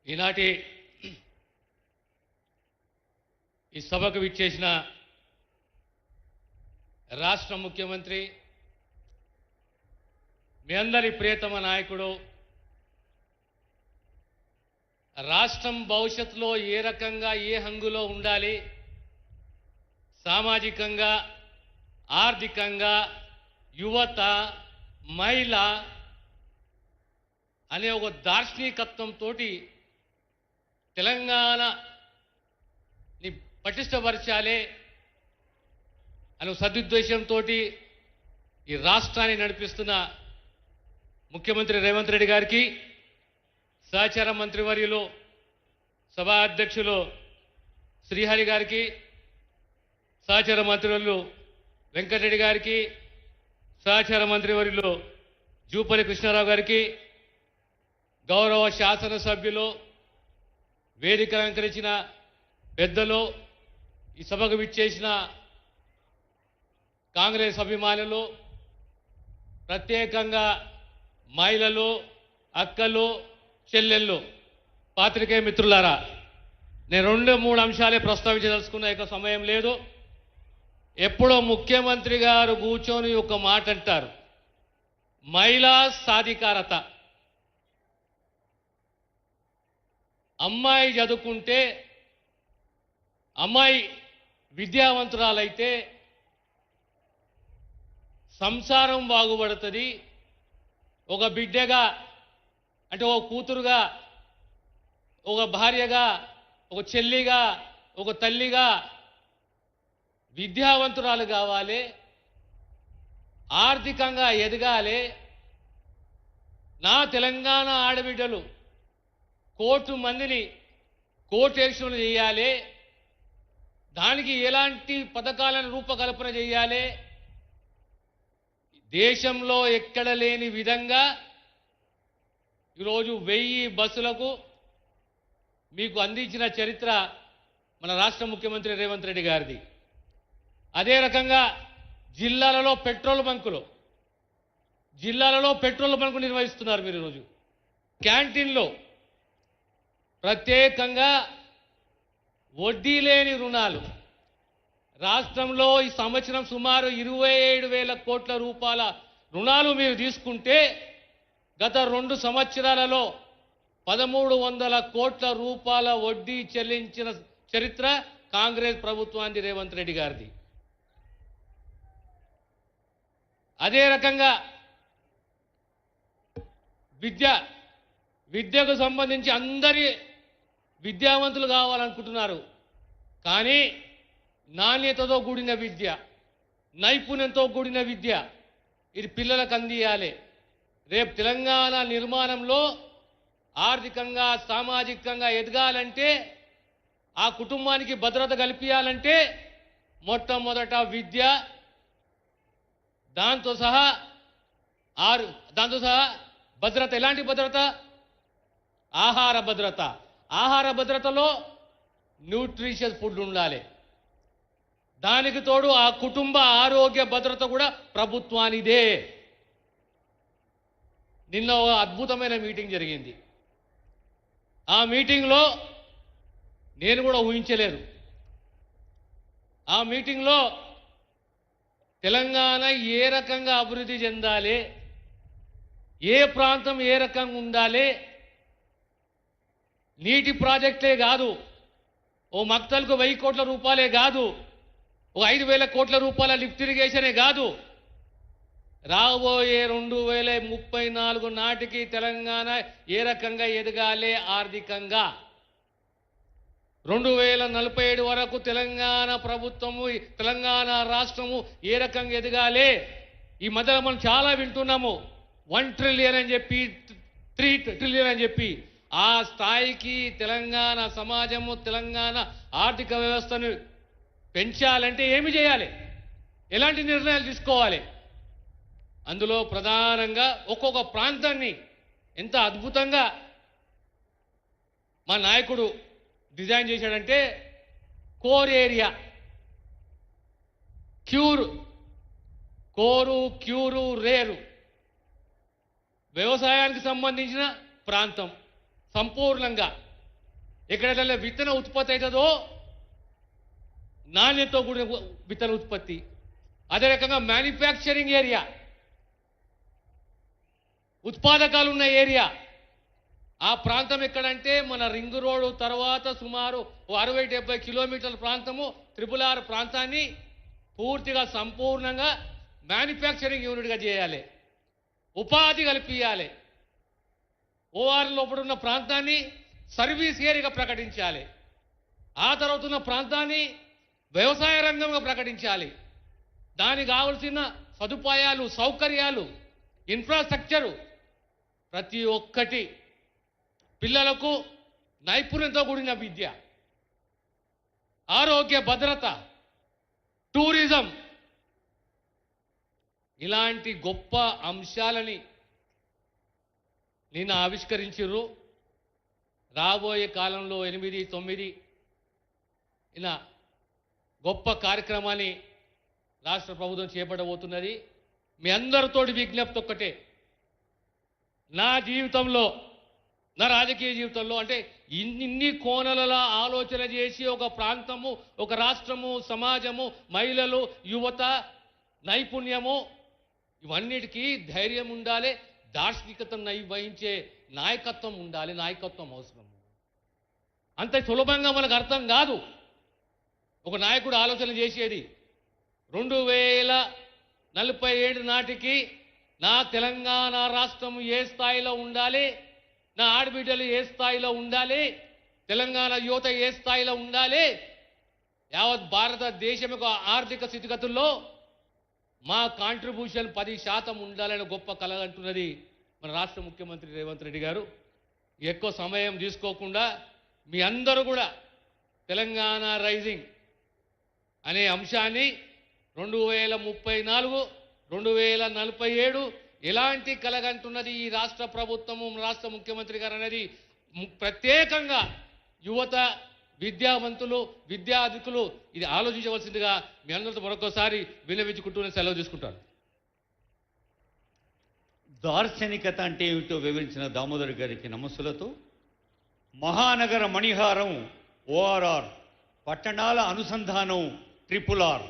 ఈనాటి ఈ సభకు విచ్చేసిన రాష్ట్ర ముఖ్యమంత్రి, మీ అందరి ప్రియతమ నాయకుడు, రాష్ట్రం భవిష్యత్తులో ఏ రకంగా ఏ హంగులో ఉండాలి, సామాజికంగా, ఆర్థికంగా, యువత, మహిళ అనే ఒక దార్శనికత్వంతో తెలంగాణని పటిష్టపరచాలి అనే సదుద్దేశంతో ఈ రాష్ట్రాన్ని నడిపిస్తున్న ముఖ్యమంత్రి రేవంత్ రెడ్డి గారికి, సహచార మంత్రివర్యులు సభా అధ్యక్షులు శ్రీహరి గారికి, సహచార మంత్రివర్యులు వెంకటరెడ్డి గారికి, సహచార మంత్రివర్యులు జూపల్లి కృష్ణారావు గారికి, గౌరవ శాసనసభ్యులు, వేదిక అలంకరించిన పెద్దలు, ఈ సభకు విచ్చేసిన కాంగ్రెస్ అభిమానులు, ప్రత్యేకంగా మహిళలు, అక్కలు, చెల్లెళ్ళు, పాత్రికేయ మిత్రులారా, నేను 2-3 అంశాలే ప్రస్తావించదలుచుకున్న ఇక సమయం లేదు. ఎప్పుడో ముఖ్యమంత్రి గారు కూర్చొని ఒక మాట అంటారు, మహిళా సాధికారత. అమ్మాయి చదువుకుంటే, అమ్మాయి విద్యావంతురాలైతే సంసారం బాగుపడుతుంది. ఒక బిడ్డగా అంటే ఒక కూతురుగా, ఒక భార్యగా, ఒక చెల్లిగా, ఒక తల్లిగా విద్యావంతురాలు కావాలి, ఆర్థికంగా ఎదగాలి. నా తెలంగాణ ఆడబిడ్డలు 1 కోటి మందిని కోటేశ్వరులు చేయాలి, దానికి ఎలాంటి పథకాలను రూపకల్పన చేయాలి, దేశంలో ఎక్కడ లేని విధంగా ఈరోజు 1000 బస్సులకు మీకు అందించిన చరిత్ర మన రాష్ట్ర ముఖ్యమంత్రి రేవంత్ రెడ్డి గారిది. అదే రకంగా జిల్లాలలో పెట్రోల్ బంకులు నిర్వహిస్తున్నారు మీరు. ఈరోజు క్యాంటీన్లో ప్రత్యేకంగా వడ్డీ లేని రుణాలు, రాష్ట్రంలో ఈ సంవత్సరం సుమారు 27,000 కోట్ల రూపాయల రుణాలు మీరు తీసుకుంటే, గత 2 సంవత్సరాలలో 1,300 కోట్ల రూపాయల వడ్డీ చెల్లించిన చరిత్ర కాంగ్రెస్ ప్రభుత్వానికి రేవంత్ రెడ్డి గారిది. అదే రకంగా విద్యకు సంబంధించి అందరి విద్యావంతులు కావాలనుకుంటున్నారు, కానీ నాణ్యతతో కూడిన విద్య, నైపుణ్యంతో కూడిన విద్య ఇది పిల్లలకు అందియాలి. రేపు తెలంగాణ నిర్మాణంలో ఆర్థికంగా, సామాజికంగా ఎదగాలంటే, ఆ కుటుంబానికి భద్రత కల్పించాలంటే మొట్టమొదట విద్య, దాంతో సహా భద్రత. ఎలాంటి భద్రత? ఆహార భద్రత. ఆహార భద్రతలో న్యూట్రిషియస్ ఫుడ్ ఉండాలి. దానికి తోడు ఆ కుటుంబ ఆరోగ్య భద్రత కూడా ప్రభుత్వానిదే. నిన్న ఒక అద్భుతమైన మీటింగ్ జరిగింది. ఆ మీటింగ్లో నేను కూడా ఊహించలేదు. ఆ మీటింగ్లో తెలంగాణ ఏ రకంగా అభివృద్ధి చెందాలి, ఏ ప్రాంతం ఏ రకంగా ఉండాలి, నీటి ప్రాజెక్టే కాదు, ఓ మక్తల్కు 1000 కోట్ల రూపాయలే కాదు, ఓ 5,000 కోట్ల రూపాయల లిఫ్ట్ ఇరిగేషనే కాదు, రాబోయే 2034 నాటికి తెలంగాణ ఏ రకంగా ఎదగాలి ఆర్థికంగా, 2047 వరకు తెలంగాణ ప్రభుత్వము, తెలంగాణ రాష్ట్రము ఏ రకంగా ఎదగాలి. ఈ మధ్యలో మనం చాలా వింటున్నాము, 1 ట్రిలియన్ అని చెప్పి, 3 ట్రిలియన్ అని చెప్పి. ఆ స్థాయికి తెలంగాణ సమాజము, తెలంగాణ ఆర్థిక వ్యవస్థను పెంచాలంటే ఏమి చేయాలి, ఎలాంటి నిర్ణయాలు తీసుకోవాలి? అందులో ప్రధానంగా ఒక్కొక్క ప్రాంతాన్ని ఎంత అద్భుతంగా మా నాయకుడు డిజైన్ చేశాడంటే, కోర్ ఏరియా, కోరు, క్యూరు, రేరు వ్యవసాయానికి సంబంధించిన ప్రాంతం సంపూర్ణంగా ఎక్కడైతే విత్తన ఉత్పత్తి అవుతుందో నాణ్యతతో కూడిన విత్తన ఉత్పత్తి, అదే రకంగా మ్యానుఫ్యాక్చరింగ్ ఏరియా, ఉత్పాదకాలు ఉన్న ఏరియా, ఆ ప్రాంతం ఎక్కడంటే మన రింగ్ రోడ్డు తర్వాత సుమారు 60-70 కిలోమీటర్ల ప్రాంతము RRR ప్రాంతాన్ని పూర్తిగా సంపూర్ణంగా మ్యానుఫ్యాక్చరింగ్ యూనిట్గా చేయాలి, ఉపాధి కల్పించాలి. ఓఆర్ లోపల ఉన్న ప్రాంతాన్ని సర్వీస్ ఏరియాగా ప్రకటించాలి. ఆ తర్వాత ఉన్న ప్రాంతాన్ని వ్యవసాయ రంగంగా ప్రకటించాలి. దానికి కావలసిన సదుపాయాలు, సౌకర్యాలు, ఇన్ఫ్రాస్ట్రక్చరు ప్రతి ఒక్కటి, పిల్లలకు నైపుణ్యంతో కూడిన విద్య, ఆరోగ్య భద్రత, టూరిజం, ఇలాంటి గొప్ప అంశాలని నిన్న ఆవిష్కరించారు. రాబోయే కాలంలో 8-9 ఇలా గొప్ప కార్యక్రమాన్ని రాష్ట్ర ప్రభుత్వం చేపట్టబోతున్నది. మీ అందరితోటి విజ్ఞప్తి ఒక్కటే, నా జీవితంలో, నా రాజకీయ జీవితంలో అంటే ఇన్ని కోణాలలో ఆలోచన చేసి ఒక ప్రాంతము, ఒక రాష్ట్రము, సమాజము, మహిళలు, యువత, నైపుణ్యము, ఇవన్నిటికీ ధైర్యం ఉండాలి, దార్శనికతను వహించే నాయకత్వం ఉండాలి. నాయకత్వం అవసరం. అంత సులభంగా మనకు అర్థం కాదు ఒక నాయకుడు ఆలోచన చేసేది. 2047 నాటికి నా తెలంగాణ రాష్ట్రం ఏ స్థాయిలో ఉండాలి, నా ఆడబిడ్డలు ఏ స్థాయిలో ఉండాలి, తెలంగాణ యువత ఏ స్థాయిలో ఉండాలి, యావత్ భారతదేశం యొక్క ఆర్థిక స్థితిగతుల్లో మా కాంట్రిబ్యూషన్ 10% ఉండాలని గొప్ప కల అంటున్నది మన రాష్ట్ర ముఖ్యమంత్రి రేవంత్ రెడ్డి గారు. ఎక్కువ సమయం తీసుకోకుండా మీ అందరూ కూడా తెలంగాణ రైజింగ్ అనే అంశాన్ని 2034, 2047 ఎలాంటి కలగంటున్నది ఈ రాష్ట్ర ప్రభుత్వము, రాష్ట్ర ముఖ్యమంత్రి గారు అనేది ప్రత్యేకంగా యువత, విద్యావంతులు, విద్యార్థికులు ఇది ఆలోచించవలసిందిగా మీ అందరితో మరొకసారి విన్నవించుకుంటూనే సెలవు తీసుకుంటాను. దార్శనికత అంటే ఏమిటో వివరించిన దామోదర్ గారికి నమస్సులతో మహానగర మణిహారం ORR, పట్టణాల అనుసంధానం RRR